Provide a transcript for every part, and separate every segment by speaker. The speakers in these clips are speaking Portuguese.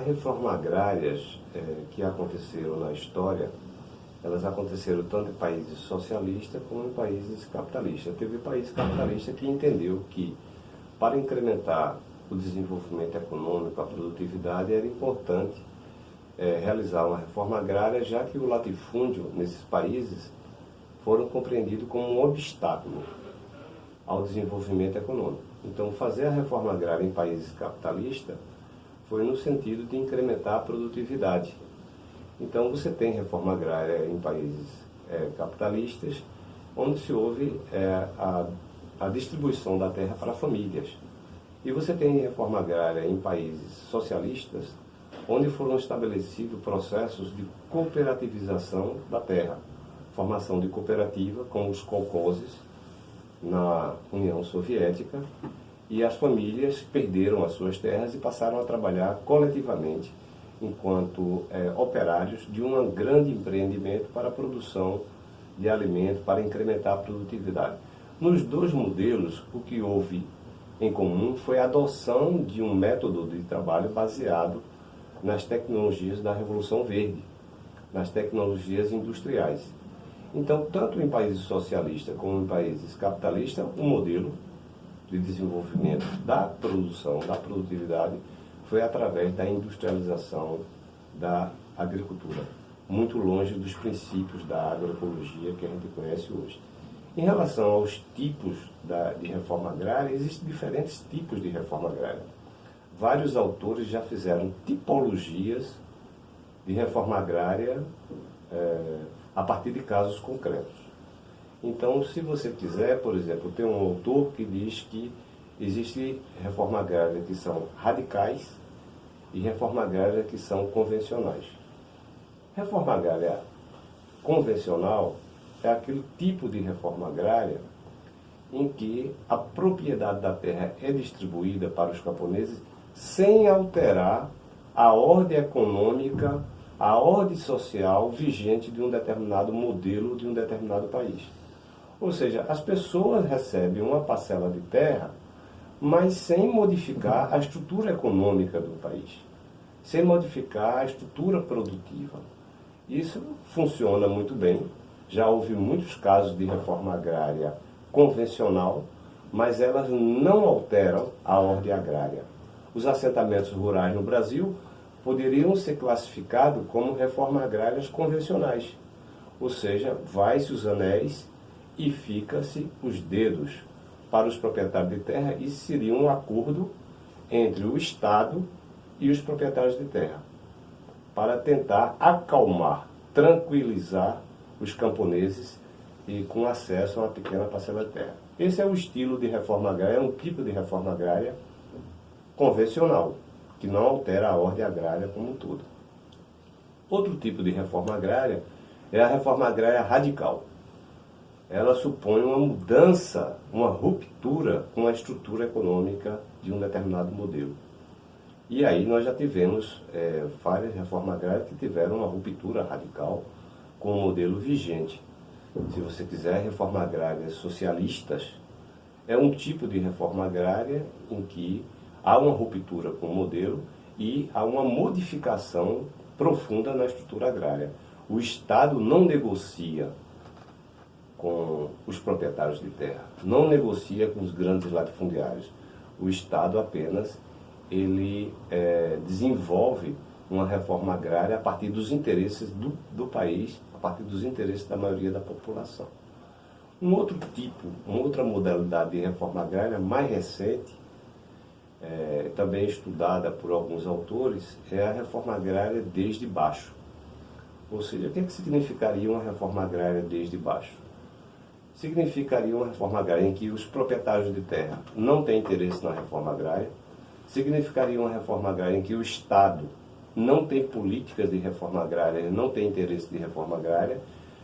Speaker 1: As reformas agrárias que aconteceram na história, elas aconteceram tanto em países socialistas como em países capitalistas. Teve país capitalista que entendeu que, para incrementar o desenvolvimento econômico, a produtividade, era importante realizar uma reforma agrária, já que o latifúndio nesses países foram compreendidos como um obstáculo ao desenvolvimento econômico. Então, fazer a reforma agrária em países capitalistas foi no sentido de incrementar a produtividade. Então, você tem reforma agrária em países capitalistas, onde se houve a distribuição da terra para famílias. E você tem reforma agrária em países socialistas, onde foram estabelecidos processos de cooperativização da terra, formação de cooperativa, com os kolkhozes na União Soviética, e as famílias perderam as suas terras e passaram a trabalhar coletivamente enquanto operários de um grande empreendimento para a produção de alimentos, para incrementar a produtividade. Nos dois modelos, o que houve em comum foi a adoção de um método de trabalho baseado nas tecnologias da Revolução Verde, nas tecnologias industriais. Então, tanto em países socialistas como em países capitalistas, o modelo de desenvolvimento da produção, da produtividade, foi através da industrialização da agricultura, muito longe dos princípios da agroecologia que a gente conhece hoje. Em relação aos tipos de reforma agrária, existem diferentes tipos de reforma agrária. Vários autores já fizeram tipologias de reforma agrária a partir de casos concretos. Então, se você quiser, por exemplo, tem um autor que diz que existe reforma agrária que são radicais e reforma agrária que são convencionais. Reforma agrária convencional é aquele tipo de reforma agrária em que a propriedade da terra é distribuída para os camponeses sem alterar a ordem econômica, a ordem social vigente de um determinado modelo de um determinado país. Ou seja, as pessoas recebem uma parcela de terra, mas sem modificar a estrutura econômica do país, sem modificar a estrutura produtiva. Isso funciona muito bem. Já houve muitos casos de reforma agrária convencional, mas elas não alteram a ordem agrária. Os assentamentos rurais no Brasil poderiam ser classificados como reformas agrárias convencionais. Ou seja, vai-se os anéis e fica-se os dedos para os proprietários de terra. Isso seria um acordo entre o Estado e os proprietários de terra, para tentar acalmar, tranquilizar os camponeses e com acesso a uma pequena parcela de terra. Esse é o estilo de reforma agrária, é um tipo de reforma agrária convencional, que não altera a ordem agrária como um todo. Outro tipo de reforma agrária é a reforma agrária radical. Ela supõe uma mudança, uma ruptura com a estrutura econômica de um determinado modelo. E aí nós já tivemos várias reformas agrárias que tiveram uma ruptura radical com o modelo vigente. Se você quiser, reforma agrária socialistas é um tipo de reforma agrária em que há uma ruptura com o modelo e há uma modificação profunda na estrutura agrária. O Estado não negocia com os proprietários de terra, não negocia com os grandes latifundiários. O Estado apenas desenvolve uma reforma agrária a partir dos interesses do país, a partir dos interesses da maioria da população. Um outro tipo, uma outra modalidade de reforma agrária mais recente, também estudada por alguns autores, é a reforma agrária desde baixo. Ou seja, o que significaria uma reforma agrária desde baixo? Significaria uma reforma agrária em que os proprietários de terra não têm interesse na reforma agrária. Significaria uma reforma agrária em que o Estado não tem políticas de reforma agrária, não tem interesse de reforma agrária.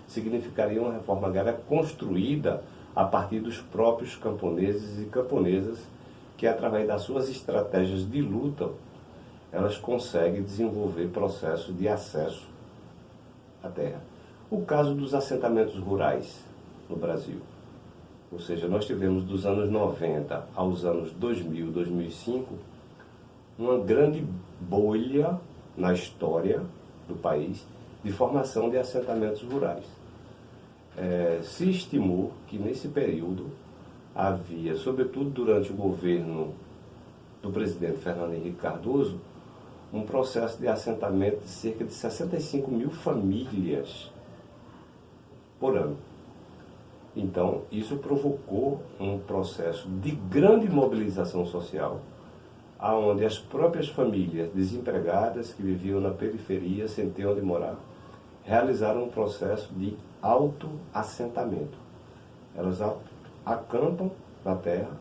Speaker 1: Significaria uma reforma agrária construída a partir dos próprios camponeses e camponesas que, através das suas estratégias de luta, elas conseguem desenvolver processos de acesso à terra. O caso dos assentamentos rurais no Brasil. Ou seja, nós tivemos dos anos 90 aos anos 2000, 2005, uma grande bolha na história do país de formação de assentamentos rurais. Se estimou que nesse período havia, sobretudo durante o governo do presidente Fernando Henrique Cardoso, um processo de assentamento de cerca de 65 mil famílias por ano. Então, isso provocou um processo de grande mobilização social, onde as próprias famílias desempregadas que viviam na periferia, sem ter onde morar, realizaram um processo de autoassentamento. Elas acampam na terra,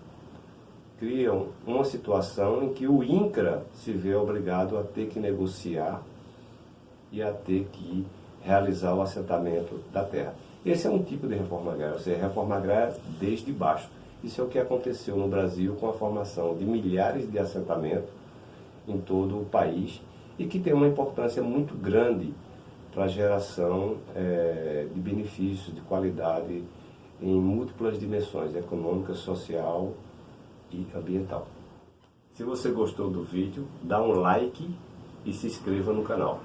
Speaker 1: criam uma situação em que o INCRA se vê obrigado a ter que negociar e a ter que realizar o assentamento da terra. Esse é um tipo de reforma agrária, ou seja, reforma agrária desde baixo. Isso é o que aconteceu no Brasil com a formação de milhares de assentamentos em todo o país e que tem uma importância muito grande para a geração de benefícios, de qualidade em múltiplas dimensões, econômica, social e ambiental. Se você gostou do vídeo, dá um like e se inscreva no canal.